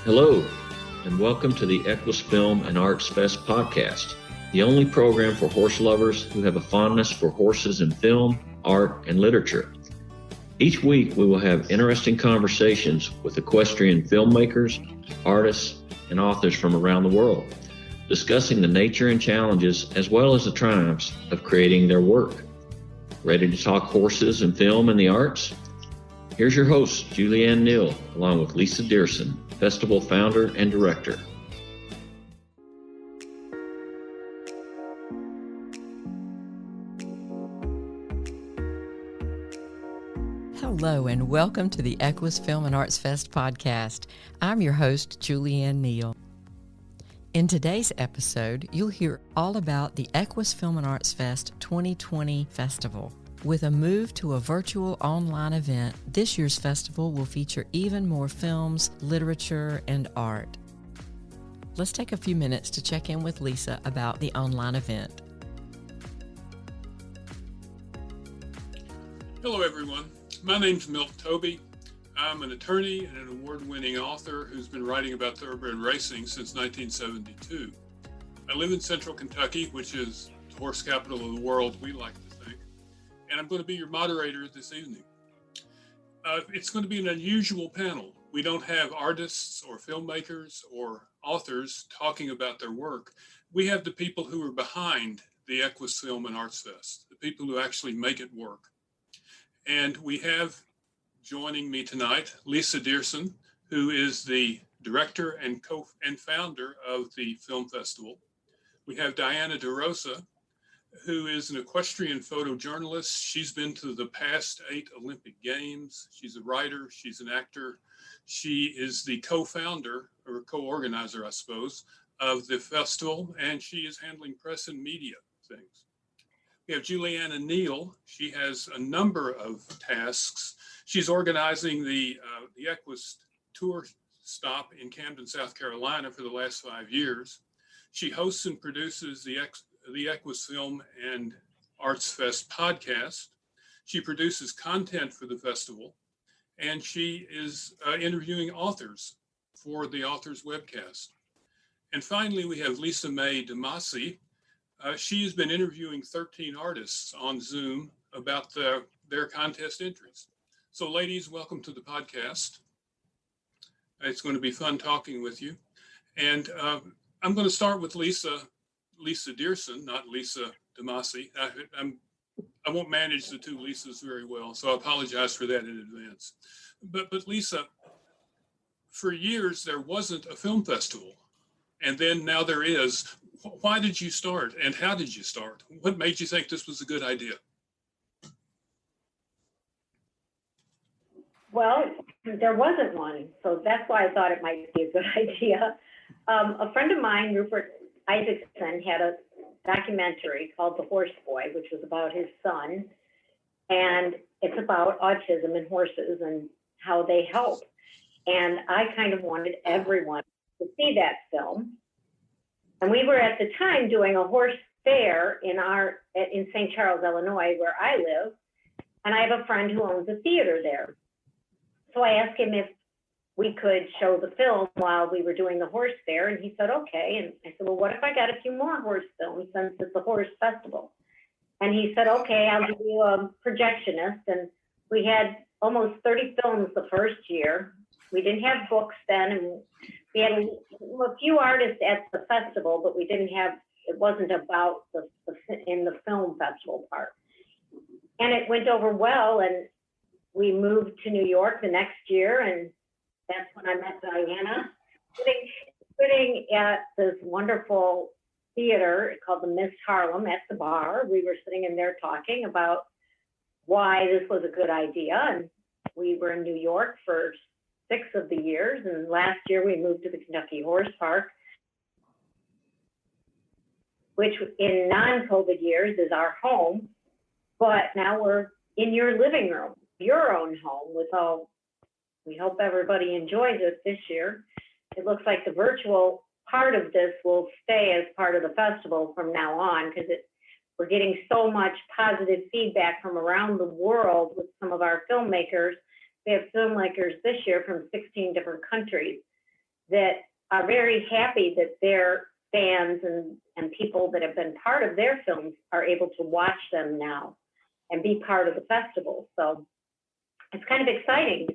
Hello, and welcome to the EQUUS Film and Arts Fest podcast, the only program for horse lovers who have a fondness for horses in film, art, and literature. Each week, we will have interesting conversations with equestrian filmmakers, artists, and authors from around the world, discussing the nature and challenges as well as the triumphs of creating their work. Ready to talk horses and film and the arts? Here's your host, Julianne Neal, along with Lisa Diersen, Festival founder and director. Hello and welcome to the EQUUS Film and Arts Fest podcast. I'm your host, Julianne Neal. In today's episode, you'll hear all about the EQUUS Film and Arts Fest 2020 Festival. With a move to a virtual online event, this year's festival will feature even more films, literature, and art. Let's take a few minutes to check in with Lisa about the online event. Hello everyone, my name's Milt Toby. I'm an attorney and an award-winning author who's been writing about thoroughbred racing since 1972. I live in central Kentucky, which is the horse capital of the world, we like to think, and I'm going to be your moderator this evening. It's going to be an unusual panel. We don't have artists or filmmakers or authors talking about their work. We have the people who are behind the EQUUS Film and Arts Fest, the people who actually make it work. And we have joining me tonight, Lisa Diersen, who is the director and founder of the film festival. We have Diana Rosa, who is an equestrian photojournalist. She's been to the past 8 Olympic Games. She's a writer, she's an actor. She is the co-founder or co-organizer, I suppose, of the festival, and she is handling press and media things. We have Julianne and Neal. She has a number of tasks. She's organizing the EQUUS tour stop in Camden, South Carolina for the last 5 years. She hosts and produces the EQUUS Film and Arts Fest podcast. She produces content for the festival, and she is interviewing authors for the Authors Webcast. And finally, we have Lisa May DeMasi. She has been interviewing 13 artists on Zoom about their contest entries. So ladies, welcome to the podcast. It's going to be fun talking with you. And I'm going to start with Lisa Diersen, not Lisa DeMasi. I won't manage the two Lisas very well, so I apologize for that in advance. But Lisa, for years there wasn't a film festival, and then now there is. Why did you start, and how did you start? What made you think this was a good idea? Well, there wasn't one, so that's why I thought it might be a good idea. A friend of mine, Rupert Isaacson, had a documentary called The Horse Boy, which was about his son, and it's about autism in horses and how they help. And I kind of wanted everyone to see that film. And we were at the time doing a horse fair in St. Charles, Illinois, where I live, and I have a friend who owns a theater there. So I asked him if we could show the film while we were doing the horse fair, and he said, okay. And I said, well, what if I got a few more horse films since it's a horse festival? And he said, okay, I'll give you a projectionist. And we had almost 30 films the first year. We didn't have books then, and we had a few artists at the festival, but it wasn't about in the film festival part. And it went over well, and we moved to New York the next year, and that's when I met Diana, sitting at this wonderful theater called the Miss Harlem at the bar. We were sitting in there talking about why this was a good idea, and we were in New York for 6 of the years, and last year we moved to the Kentucky Horse Park, which in non-COVID years is our home, but now we're in your living room, your own home with all. We hope everybody enjoys it this year. It looks like the virtual part of this will stay as part of the festival from now on, because we're getting so much positive feedback from around the world with some of our filmmakers. We have filmmakers this year from 16 different countries. that are very happy that their fans and people that have been part of their films are able to watch them now and be part of the festival. So it's kind of exciting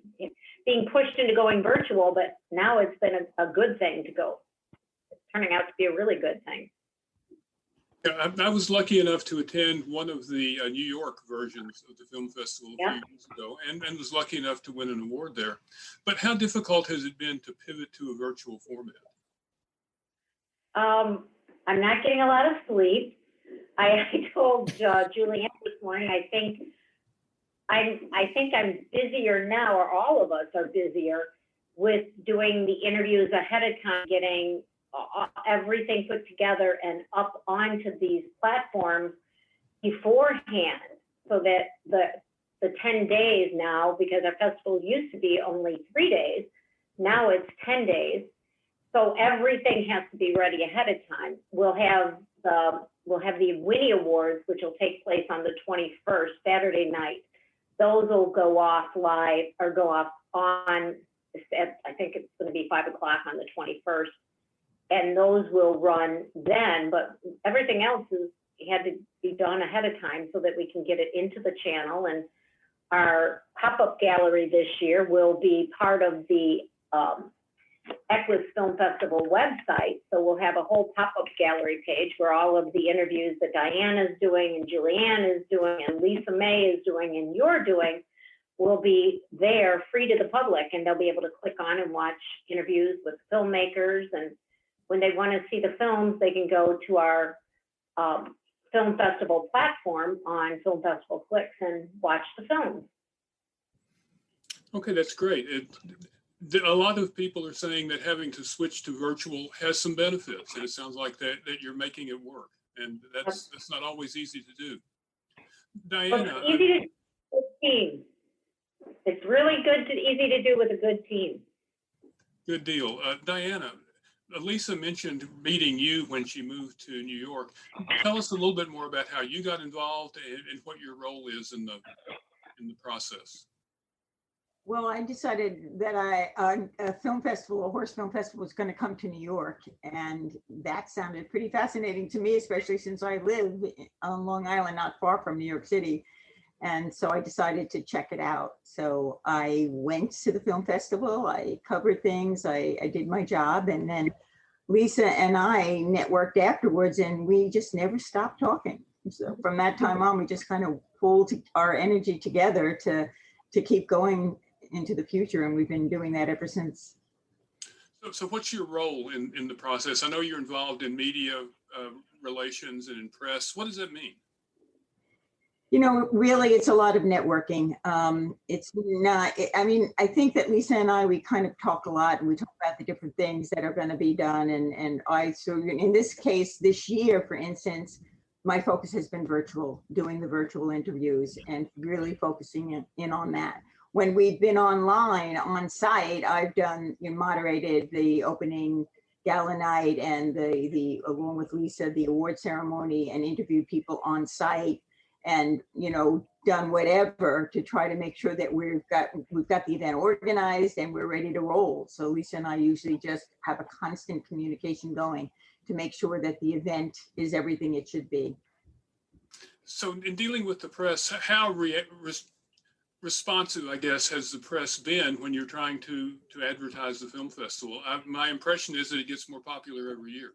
being pushed into going virtual, but now it's been a good thing to go. It's turning out to be a really good thing. Yeah, I was lucky enough to attend one of the New York versions of the film festival a few years ago, and was lucky enough to win an award there. But how difficult has it been to pivot to a virtual format? I'm not getting a lot of sleep. I told Julianne this morning, I think I'm busier now, or all of us are busier with doing the interviews ahead of time, getting everything put together and up onto these platforms beforehand, so that the 10 days now, because our festival used to be only 3 days, now it's 10 days. So everything has to be ready ahead of time. We'll have the Winnie Awards, which will take place on the 21st, Saturday night. Those will go off live, or go off on, I think it's going to be 5 o'clock on the 21st. And those will run then, but everything else had to be done ahead of time so that we can get it into the channel. And our pop-up gallery this year will be part of the EQUUS Film Festival website. So we'll have a whole pop-up gallery page where all of the interviews that Diane is doing and Julianne is doing and Lisa May is doing and you're doing will be there, free to the public, and they'll be able to click on and watch interviews with filmmakers. And when they want to see the films, they can go to our film festival platform on Film Festival Clicks and watch the films. Okay, that's great. A lot of people are saying that having to switch to virtual has some benefits, and it sounds like that you're making it work, and that's not always easy to do. Diana, it's easy to do with a team. It's really easy to do with a good team. Good deal. Diana, Lisa mentioned meeting you when she moved to New York. Tell us a little bit more about how you got involved and what your role is in the process. Well, I decided that a film festival, a horse film festival, was going to come to New York, and that sounded pretty fascinating to me, especially since I live on Long Island, not far from New York City. And so I decided to check it out. So I went to the film festival, I covered things, I did my job, and then Lisa and I networked afterwards, and we just never stopped talking. So from that time on, we just kind of pulled our energy together to keep going into the future, and we've been doing that ever since. So what's your role in the process? I know you're involved in media relations and in press. What does that mean? You know, really, it's a lot of networking. It's not, I mean, I think that Lisa and I, we kind of talk a lot, and we talk about the different things that are going to be done. So in this case, this year, for instance, my focus has been virtual, doing the virtual interviews and really focusing in on that. When we've been online, on site, I've moderated the opening gala night and along with Lisa, the award ceremony, and interviewed people on site, and done whatever to try to make sure that we've got the event organized and we're ready to roll. So Lisa and I usually just have a constant communication going to make sure that the event is everything it should be. So in dealing with the press, how responsive, I guess, has the press been when you're trying to advertise the film festival? My impression is that it gets more popular every year.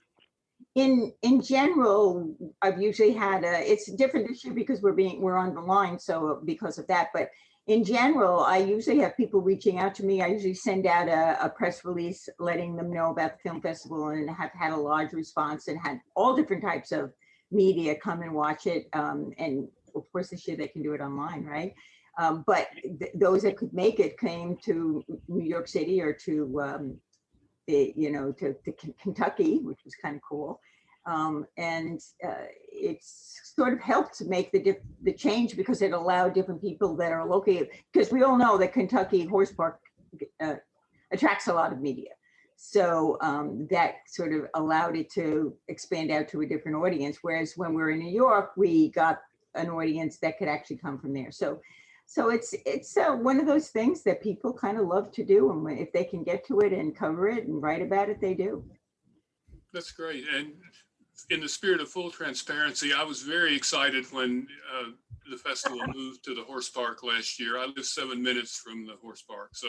In general, I've usually had it's different this year because we're on the line, so because of that. But in general, I usually have people reaching out to me. I usually send out a press release letting them know about the film festival, and have had a large response and had all different types of media come and watch it. And of course, this year they can do it online, right? But those that could make it came to New York City or to to Kentucky, which was kind of cool. And it's sort of helped to make the change because it allowed different people that are located, because we all know that Kentucky Horse Park attracts a lot of media. So that sort of allowed it to expand out to a different audience. Whereas when we were in New York, we got an audience that could actually come from there. So So it's one of those things that people kind of love to do, and if they can get to it and cover it and write about it, they do. That's great. And in the spirit of full transparency, I was very excited when the festival moved to the horse park last year. I live 7 minutes from the horse park, so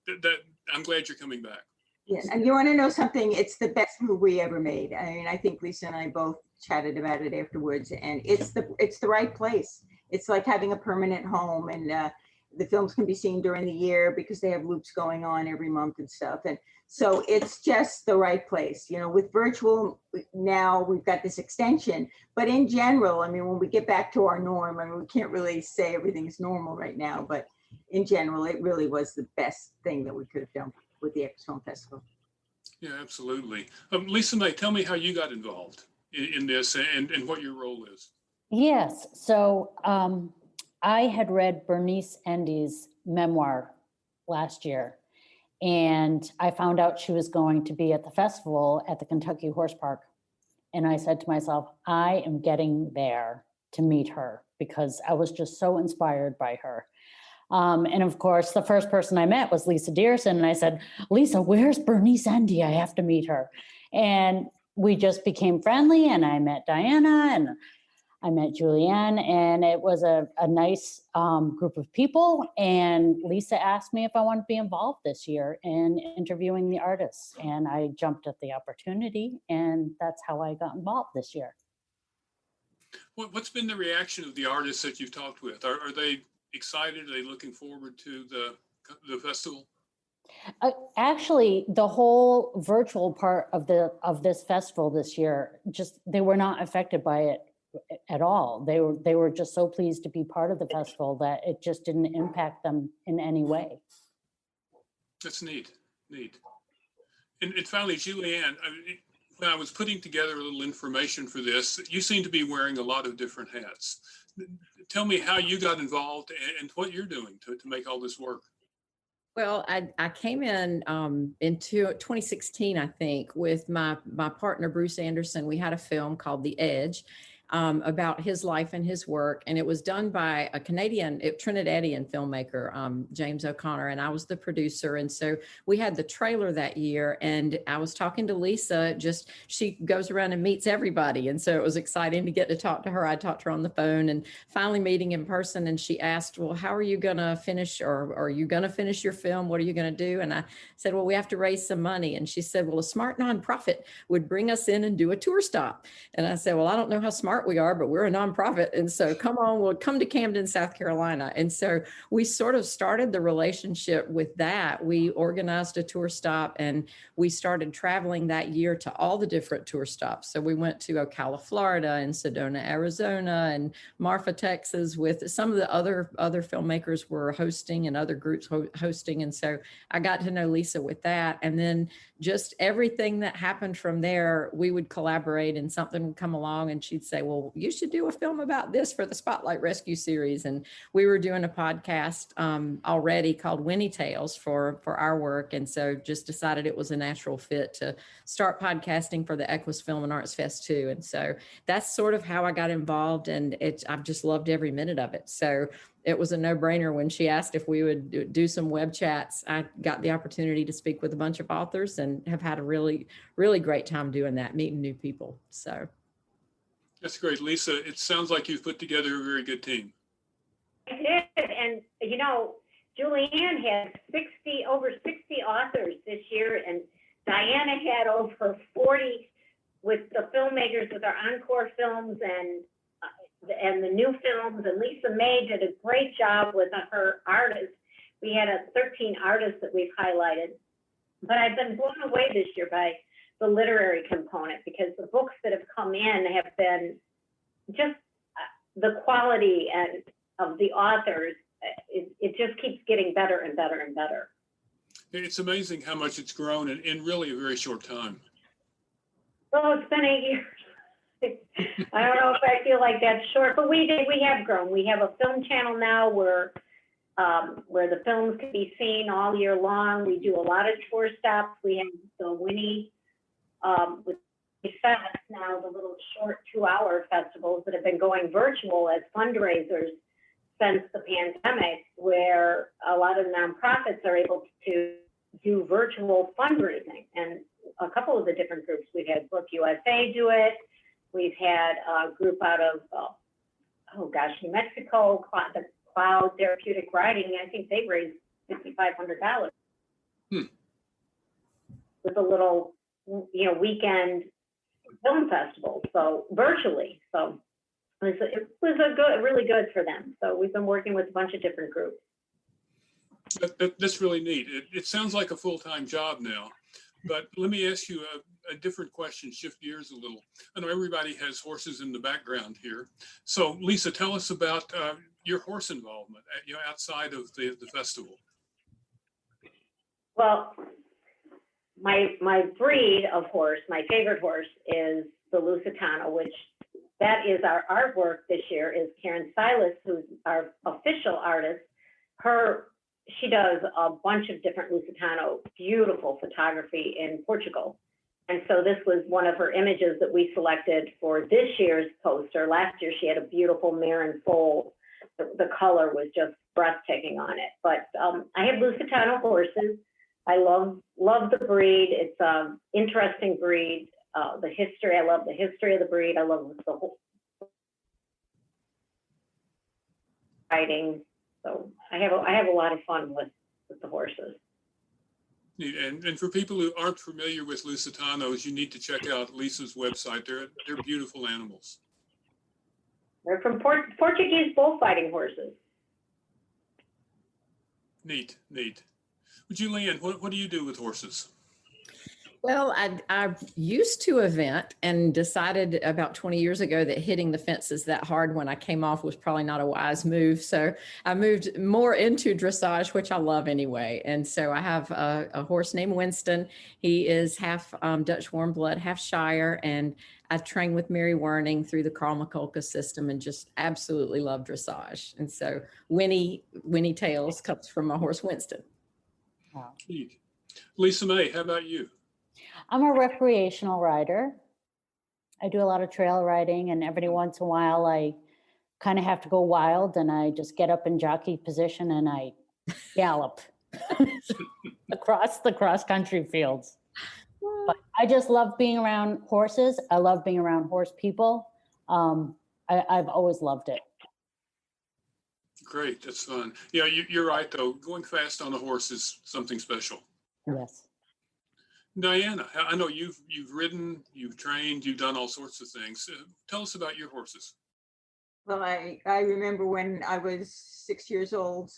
that I'm glad you're coming back. Yeah, and you want to know something? It's the best move we ever made. I mean, I think Lisa and I both chatted about it afterwards, and it's the right place. It's like having a permanent home, and the films can be seen during the year because they have loops going on every month and stuff. And so it's just the right place. You know, with virtual now, we've got this extension, but in general, I mean, when we get back to our norm, I mean, we can't really say everything is normal right now, but in general, it really was the best thing that we could have done with the EQUUS Film Festival. Yeah, absolutely. Lisa May, tell me how you got involved in this and what your role is. Yes, so I had read Bernice Endy's memoir last year, and I found out she was going to be at the festival at the Kentucky Horse Park. And I said to myself, I am getting there to meet her because I was just so inspired by her. And of course, the first person I met was Lisa Diersen. And I said, Lisa, where's Bernice Endy? I have to meet her. And we just became friendly, and I met Diana and I met Julianne, and it was a nice group of people. And Lisa asked me if I wanted to be involved this year in interviewing the artists. And I jumped at the opportunity, and that's how I got involved this year. What's been the reaction of the artists that you've talked with? Are they excited? Are they looking forward to the festival? Actually, the whole virtual part of this festival this year, they were not affected by it at all. They were just so pleased to be part of the festival that it just didn't impact them in any way. That's neat. And finally, Julianne, when I was putting together a little information for this, you seem to be wearing a lot of different hats. Tell me how you got involved and what you're doing to make all this work. Well, I came in 2016, I think, with my partner, Bruce Anderson. We had a film called The Edge, about his life and his work. And it was done by a Trinidadian filmmaker, James O'Connor, and I was the producer. And so we had the trailer that year, and I was talking to Lisa, she goes around and meets everybody. And so it was exciting to get to talk to her. I talked to her on the phone and finally meeting in person. And she asked, well, how are you going to finish, or are you going to finish your film? What are you going to do? And I said, well, we have to raise some money. And she said, well, a smart nonprofit would bring us in and do a tour stop. And I said, well, I don't know how smart we are, but we're a nonprofit. And so we'll come to Camden, South Carolina. And so we sort of started the relationship with that. We organized a tour stop, and we started traveling that year to all the different tour stops. So we went to Ocala, Florida, and Sedona, Arizona, and Marfa, Texas, with some of the other filmmakers were hosting and other groups hosting. And so I got to know Lisa with that. And then just everything that happened from there, we would collaborate, and something would come along and she'd say, well, you should do a film about this for the Spotlight Rescue series. And we were doing a podcast already called Winnie Tales for our work. And so just decided it was a natural fit to start podcasting for the EQUUS Film and Arts Fest too. And so that's sort of how I got involved, and I've just loved every minute of it. So it was a no-brainer when she asked if we would do some web chats. I got the opportunity to speak with a bunch of authors and have had a really, really great time doing that, meeting new people. So that's great. Lisa, it sounds like you've put together a very good team. I did. And, Julianne had over 60 authors this year, and Diana had over 40 with the filmmakers with our encore films and the new films, and Lisa May did a great job with her artists. We had 13 artists that we've highlighted, but I've been blown away this year by the literary component, because the books that have come in have been just the quality and of the authors. It just keeps getting better and better and better. It's amazing how much it's grown in really a very short time. Well, it's been 8 years. I don't know if I feel like that's short, but we have grown. We have a film channel now where the films can be seen all year long. We do a lot of tour stops. We have the Winnie with the Fest now, the little short 2-hour festivals that have been going virtual as fundraisers since the pandemic, where a lot of nonprofits are able to do virtual fundraising. And a couple of the different groups, we've had Book USA do it. We've had a group out of, New Mexico, the Cloud Therapeutic Writing. I think they raised $5,500 with a little, weekend film festival. So virtually. So it was really good for them. So we've been working with a bunch of different groups. That's really neat. It sounds like a full-time job now, but let me ask you a different question, shift gears a little. I know everybody has horses in the background here. So Lisa, tell us about your horse involvement outside of the festival. Well, my breed of horse, my favorite horse is the Lusitano, which that is our artwork this year is Karen Silas, who's our official artist. She does a bunch of different Lusitano, beautiful photography in Portugal. And so this was one of her images that we selected for this year's poster. Last year, she had a beautiful Marin foal. The color was just breathtaking on it. But I have Lusitano horses. I love the breed. It's an interesting breed. The history, I love the history of the breed. I love the whole riding. So I have a lot of fun with the horses. And for people who aren't familiar with Lusitanos, you need to check out Lisa's website. They're beautiful animals. They're from Portuguese bullfighting horses. Neat. Julianne, what do you do with horses? Well, I used to event and decided about 20 years ago that hitting the fences that hard when I came off was probably not a wise move. So I moved more into dressage, which I love anyway. And so I have a horse named Winston. He is half Dutch warm blood, half Shire. And I trained with Mary Werning through the Carl McCulka system and just absolutely love dressage. And so Winnie Tails comes from my horse Winston. Wow. Neat. Lisa May, how about you? I'm a recreational rider. I do a lot of trail riding, and every once in a while I kind of have to go wild and I just get up in jockey position and I gallop across the cross-country fields. But I just love being around horses. I love being around horse people. I've always loved it. Great, that's fun. Yeah, you're right though. Going fast on a horse is something special. Yes. Diana, I know you've ridden, you've trained, you've done all sorts of things. Tell us about your horses. Well, I remember when I was 6 years old,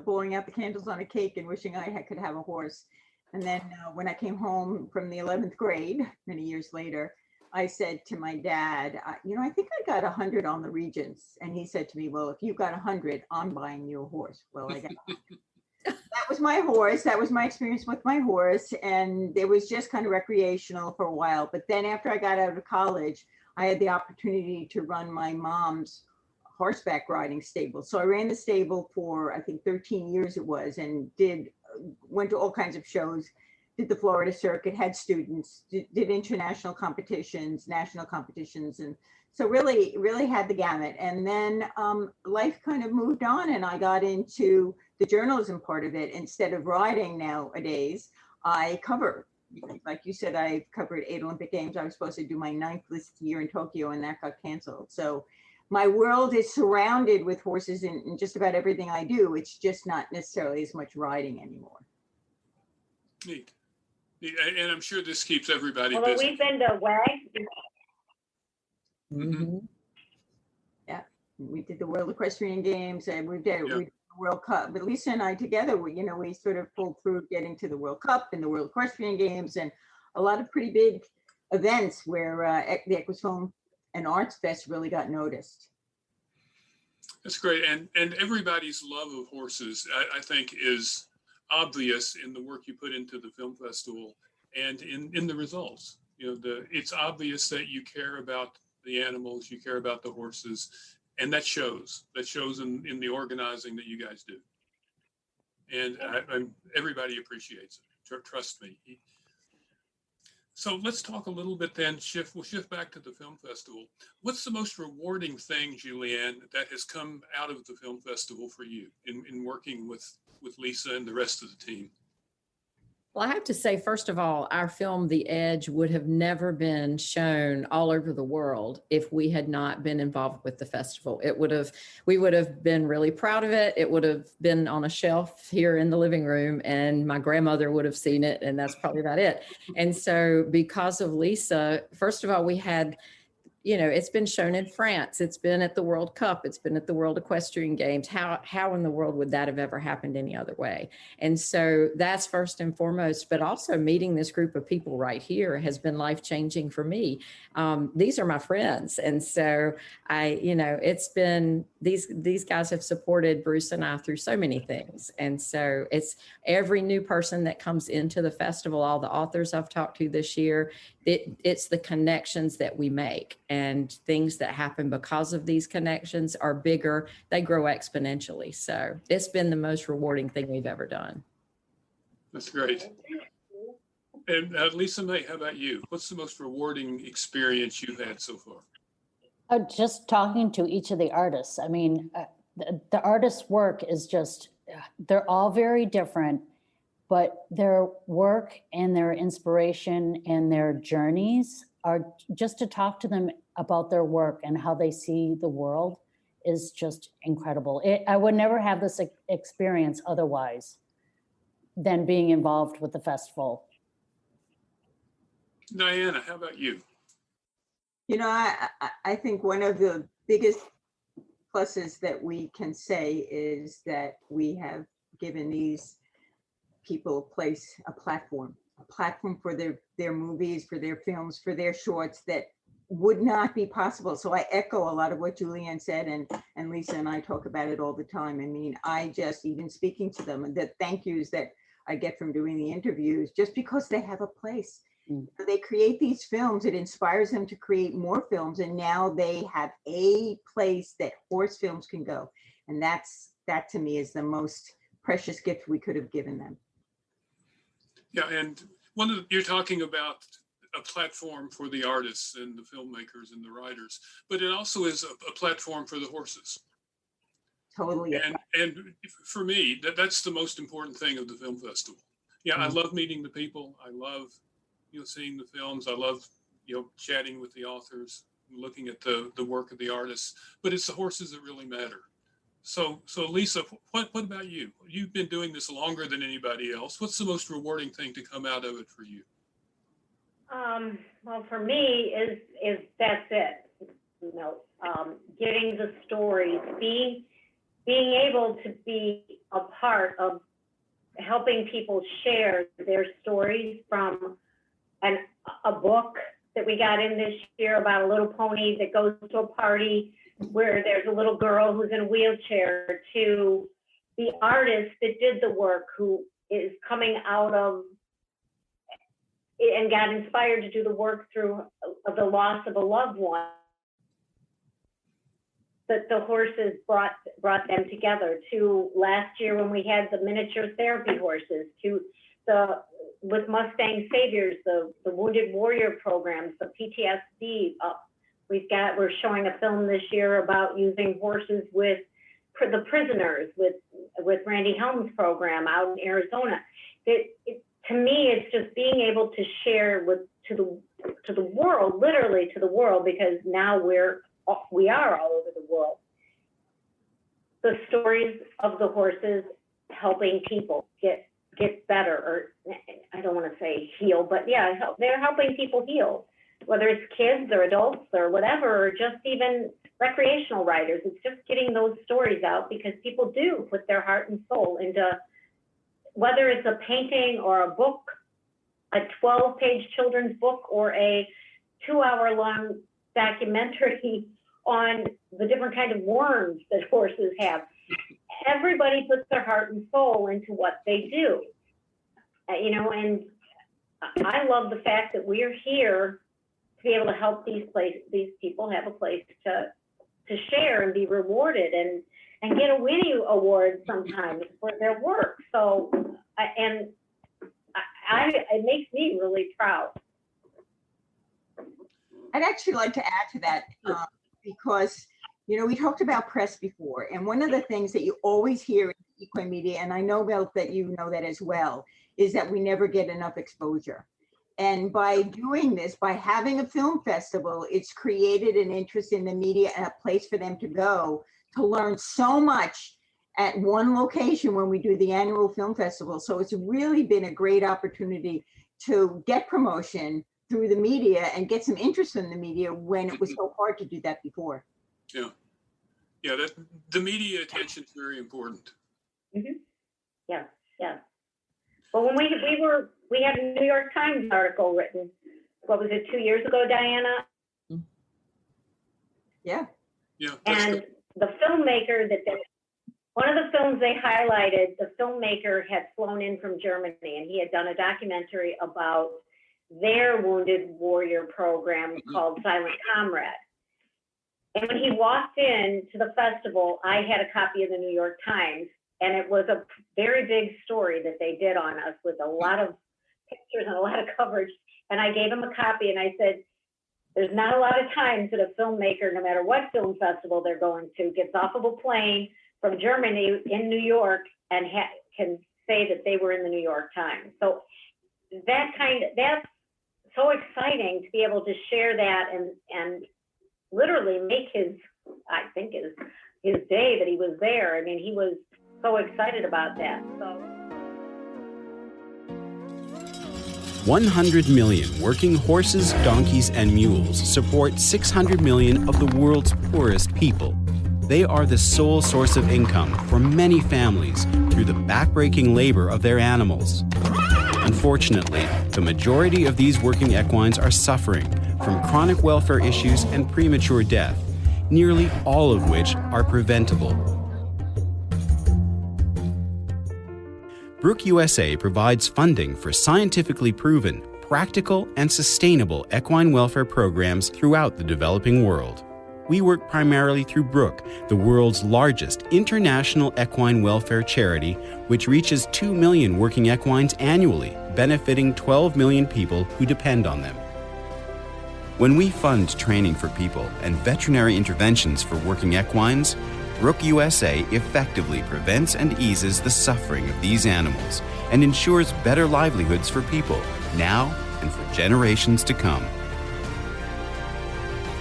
blowing out the candles on a cake and wishing I could have a horse. And then when I came home from the 11th grade, many years later, I said to my dad, I think I got 100 on the Regents. And he said to me, well, if you got 100, I'm buying you a horse. Well, I got that was my horse. That was my experience with my horse. And it was just kind of recreational for a while. But then after I got out of college, I had the opportunity to run my mom's horseback riding stable. So I ran the stable for, I think 13 years it was, and went to all kinds of shows, did the Florida circuit, had students, did international competitions, national competitions. And so really had the gamut. And then life kind of moved on and I got into the journalism part of it. Instead of riding nowadays, I cover, like you said, I covered 8 Olympic Games. I was supposed to do my 9th this year in Tokyo and that got canceled. So my world is surrounded with horses in just about everything I do. It's just not necessarily as much riding anymore. Neat. And I'm sure this keeps everybody Although busy. we've been to WAG. Mm-hmm. Yeah, we did the World Equestrian Games and we did the World Cup. But Lisa and I together, we sort of pulled through getting to the World Cup and the World Equestrian Games and a lot of pretty big events where the EQUUS Film and Arts Fest really got noticed. That's great. And everybody's love of horses, I think, is obvious in the work you put into the film festival and in the results. It's obvious that you care about the animals, you care about the horses, and that shows in the organizing that you guys do. And everybody appreciates it. Trust me. So let's talk a little bit then, we'll shift back to the film festival. What's the most rewarding thing, Julianne, that has come out of the film festival for you in working with Lisa and the rest of the team? Well, I have to say, first of all, our film, The Edge, would have never been shown all over the world if we had not been involved with the festival. We would have been really proud of it. It would have been on a shelf here in the living room, and my grandmother would have seen it, and that's probably about it. And so because of Lisa, first of all, we had, it's been shown in France. It's been at the World Cup. It's been at the World Equestrian Games. How in the world would that have ever happened any other way? And so that's first and foremost, but also meeting this group of people right here has been life-changing for me. These are my friends. And so it's been, these guys have supported Bruce and I through so many things. And so it's every new person that comes into the festival, all the authors I've talked to this year, it's the connections that we make, and things that happen because of these connections are bigger. They grow exponentially. So it's been the most rewarding thing we've ever done. That's great. And Lisa May, how about you? What's the most rewarding experience you've had so far? Just talking to each of the artists. I mean, the artist's work is just, they're all very different, but their work and their inspiration and their journeys are just to talk to them about their work and how they see the world is just incredible. I would never have this experience otherwise than being involved with the festival. Diana, how about you? I think one of the biggest pluses that we can say is that we have given these people a platform for their movies, for their films, for their shorts that would not be possible. So I echo a lot of what Julianne said, and Lisa and I talk about it all the time. I mean, I just, even speaking to them, and the thank yous that I get from doing the interviews, just because they have a place. They create these films, it inspires them to create more films, and now they have a place that horse films can go. And that to me is the most precious gift we could have given them. Yeah, and you're talking about a platform for the artists and the filmmakers and the writers, but it also is a platform for the horses. Totally. And for me, that's the most important thing of the film festival. Yeah, I love meeting the people. I love seeing the films. I love chatting with the authors, looking at the work of the artists. But it's the horses that really matter. So Lisa, what about you? You've been doing this longer than anybody else. What's the most rewarding thing to come out of it for you? Well, for me is that's it. Getting the stories, being able to be a part of helping people share their stories from a book that we got in this year about a little pony that goes to a party where there's a little girl who's in a wheelchair, to the artist that did the work who is coming out of and got inspired to do the work through the loss of a loved one. That the horses brought them together, to last year when we had the miniature therapy horses, to with Mustang Saviors, the Wounded Warrior programs, the PTSD. We're showing a film this year about using horses with the prisoners, with Randy Helm's program out in Arizona. To me, it's just being able to share to the world, literally to the world, because now we are all over the world. The stories of the horses helping people get better, or I don't want to say heal, but yeah, they're helping people heal, whether it's kids or adults or whatever, or just even recreational riders. It's just getting those stories out, because people do put their heart and soul into, whether it's a painting or a book, a 12-page children's book, or a 2-hour-long documentary on the different kind of worms that horses have. Everybody puts their heart and soul into what they do, and I love the fact that we're here to be able to help these people have a place to share and be rewarded and get a Winnie Award sometimes for their work. So, it makes me really proud I'd actually like to add to that because, we talked about press before, and one of the things that you always hear in equine media, and I know, Milt, that you know that as well, is that we never get enough exposure. And by doing this, by having a film festival, it's created an interest in the media and a place for them to go to learn so much at one location when we do the annual film festival. So it's really been a great opportunity to get promotion through the media and get some interest in the media when it was so hard to do that before. Yeah, the media attention is very important. Mm-hmm. Yeah. Well, when we had a New York Times article written, what was it, 2 years ago, Diana? Yeah. And the filmmaker one of the films they highlighted, the filmmaker had flown in from Germany, and he had done a documentary about their wounded warrior program called Silent Comrade. And when he walked in to the festival, I had a copy of the New York Times, and it was a very big story that they did on us with a lot of pictures and a lot of coverage. And I gave him a copy, and I said, there's not a lot of times that a filmmaker, no matter what film festival they're going to, gets off of a plane from Germany in New York and can say that they were in the New York Times. So that's so exciting to be able to share that and literally make his day that he was there. I mean, he was so excited about that. So 100 million working horses, donkeys, and mules support 600 million of the world's poorest people. They are the sole source of income for many families through the backbreaking labor of their animals. Unfortunately, the majority of these working equines are suffering from chronic welfare issues and premature death, nearly all of which are preventable. Brook USA provides funding for scientifically proven, practical, and sustainable equine welfare programs throughout the developing world. We work primarily through Brook, the world's largest international equine welfare charity, which reaches 2 million working equines annually, benefiting 12 million people who depend on them. When we fund training for people and veterinary interventions for working equines, Brook USA effectively prevents and eases the suffering of these animals and ensures better livelihoods for people now and for generations to come.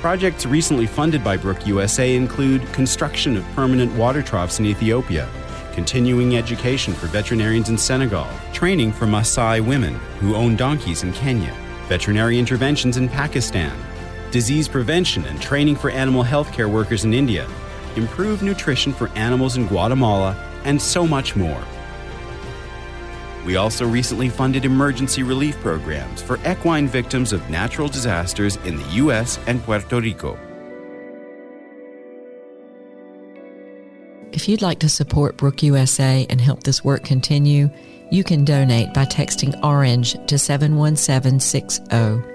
Projects recently funded by Brook USA include construction of permanent water troughs in Ethiopia, continuing education for veterinarians in Senegal, training for Maasai women who own donkeys in Kenya, veterinary interventions in Pakistan, disease prevention and training for animal health care workers in India, improved nutrition for animals in Guatemala, and so much more. We also recently funded emergency relief programs for equine victims of natural disasters in the U.S. and Puerto Rico. If you'd like to support Brook USA and help this work continue, you can donate by texting ORANGE to 71760.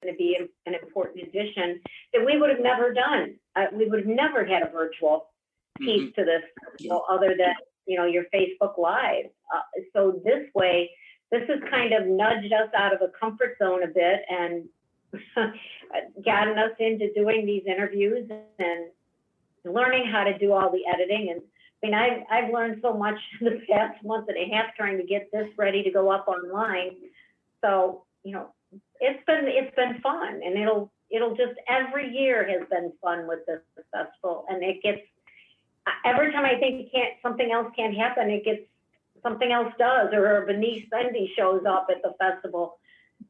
to be an important addition that we would have never done. We would have never had a virtual piece to this, other than, your Facebook Live. So this way, this has kind of nudged us out of a comfort zone a bit and gotten us into doing these interviews and learning how to do all the editing. And I mean, I've learned so much the past month and a half trying to get this ready to go up online. So, it's been fun, and it'll just, every year has been fun with this festival. And it gets, every time I think something else can't happen, it gets, something else does, or Bernice Endy shows up at the festival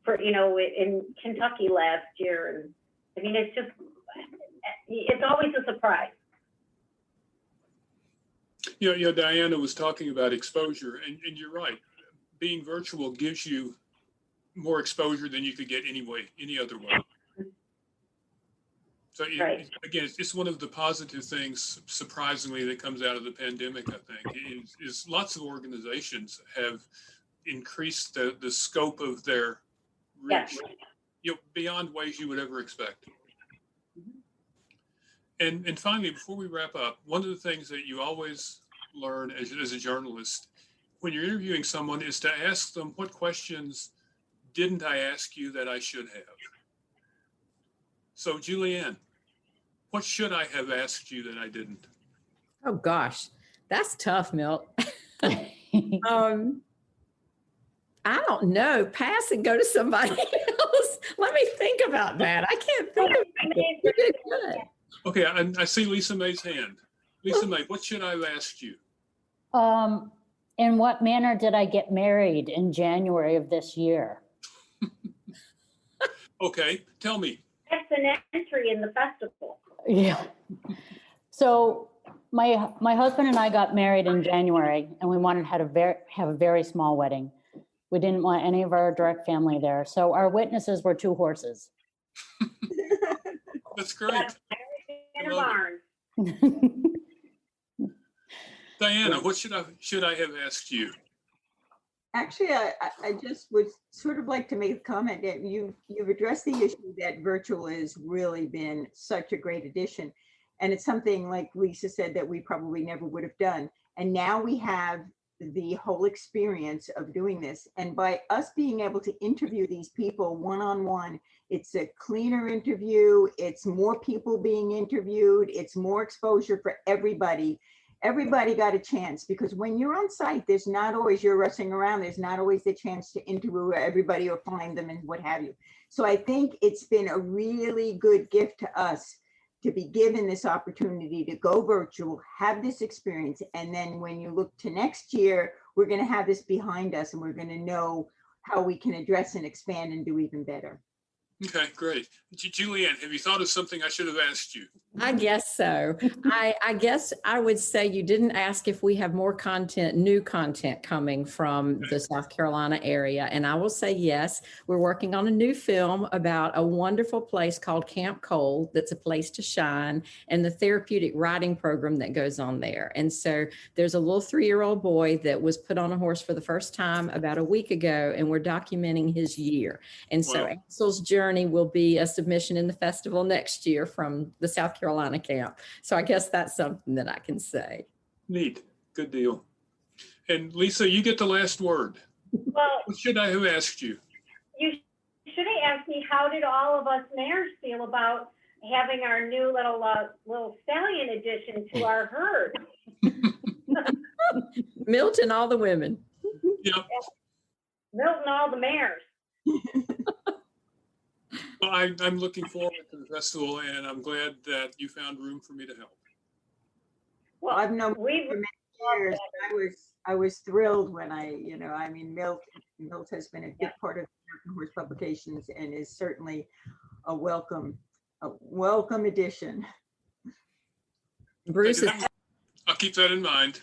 for, in Kentucky last year. And I mean, it's always a surprise. Diana was talking about exposure, and you're right. Being virtual gives you more exposure than you could get any other way. So Right. Again, it's one of the positive things, surprisingly, that comes out of the pandemic, I think, is lots of organizations have increased the scope of their reach, beyond ways you would ever expect. And finally, before we wrap up, one of the things that you always learn as a journalist when you're interviewing someone is to ask them, what questions didn't I ask you that I should have? So Julianne, what should I have asked you that I didn't? Oh gosh, that's tough, Milt. I don't know. Pass and go to somebody else. Let me think about that. I can't think of it. You did good. Okay, I see Lisa May's hand. Lisa May, what should I have asked you? In what manner did I get married in January of this year? Okay, tell me. That's an entry in the festival. Yeah. So my husband and I got married in January, and we wanted to have a very small wedding. We didn't want any of our direct family there. So our witnesses were 2 horses. That's great. In a barn. Diana, what should I have asked you? Actually, I just would sort of like to make a comment that you've addressed the issue that virtual has really been such a great addition. And it's something, like Lisa said, that we probably never would have done. And now we have the whole experience of doing this. And by us being able to interview these people one-on-one, it's a cleaner interview, it's more people being interviewed, it's more exposure for everybody. Everybody got a chance, because when you're on site, there's not always, you're rushing around, there's not always the chance to interview everybody or find them and what have you. So I think it's been a really good gift to us to be given this opportunity to go virtual, have this experience. And then when you look to next year, we're going to have this behind us, and we're going to know how we can address and expand and do even better. Okay, great. Julianne, have you thought of something I should have asked you? I guess so. I guess I would say you didn't ask if we have more content, new content coming from the South Carolina area. And I will say yes, we're working on a new film about a wonderful place called Camp Cole that's a place to shine, and the therapeutic riding program that goes on there. And so there's a little 3-year-old boy that was put on a horse for the first time about a week ago, and we're documenting his year. And so Wow. Ansel's journey will be a submission in the festival next year from the South Carolina camp. So I guess that's something that I can say. Neat. Good deal. And Lisa, you get the last word. Well, What should I have asked you? you should have asked me, how did all of us mares feel about having our new little stallion addition to our herd? Milt and all the women. Yep. Milt and all the mares. Well, I'm looking forward to the festival, and I'm glad that you found room for me to help. Well, I've known we for many years. I was thrilled when Milt has been a big part of American Horse Publications, and is certainly a welcome addition. Bruce is I'll keep that in mind.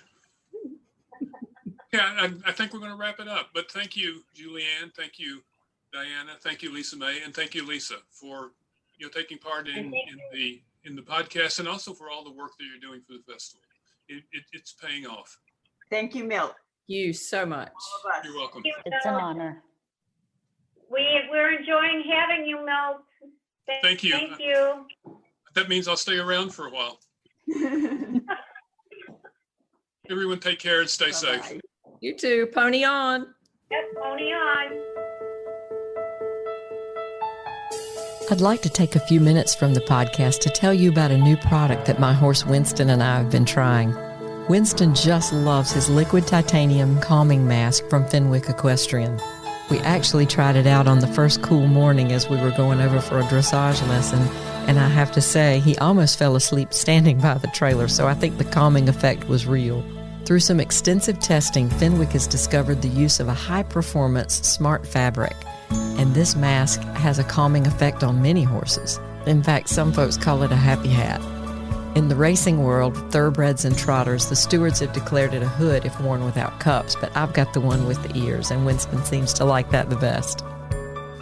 Yeah, I think we're going to wrap it up. But thank you, Julianne. Thank you, Diana. Thank you, Lisa May, and thank you, Lisa, for taking part in the podcast, and also for all the work that you're doing for the festival. It's paying off. Thank you, Milt. you so much. All of us. You're welcome. It's an honor. We We're enjoying having you, Milt. Thank you. Thank you. That means I'll stay around for a while. Everyone take care and stay safe. You too. Pony on. Yes, pony on. I'd like to take a few minutes from the podcast to tell you about a new product that my horse Winston and I have been trying. Winston just loves his liquid titanium calming mask from Fenwick Equestrian. We actually tried it out on the first cool morning as we were going over for a dressage lesson, and I have to say, he almost fell asleep standing by the trailer, so I think the calming effect was real. Through some extensive testing, Fenwick has discovered the use of a high-performance smart fabric, and this mask has a calming effect on many horses. In fact, some folks call it a happy hat. In the racing world, thoroughbreds and trotters, the stewards have declared it a hood if worn without cups, but I've got the one with the ears, and Winston seems to like that the best.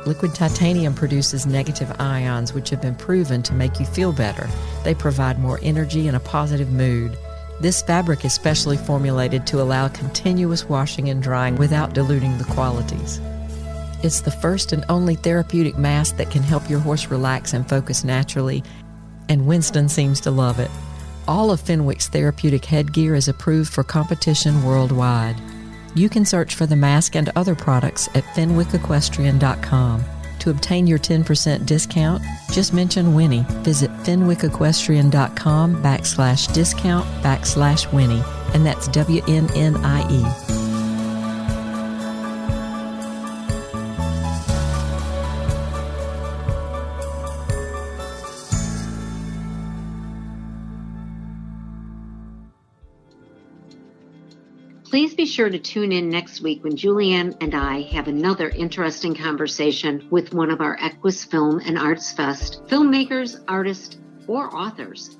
Liquid titanium produces negative ions, which have been proven to make you feel better. They provide more energy and a positive mood. This fabric is specially formulated to allow continuous washing and drying without diluting the qualities. It's the first and only therapeutic mask that can help your horse relax and focus naturally, and Winston seems to love it. All of Fenwick's therapeutic headgear is approved for competition worldwide. You can search for the mask and other products at fenwickequestrian.com. To obtain your 10% discount, just mention Winnie. Visit fenwickequestrian.com/discount/Winnie, and that's WNNIE. Please be sure to tune in next week when Julianne and I have another interesting conversation with one of our EQUUS Film and Arts Fest filmmakers, artists, or authors.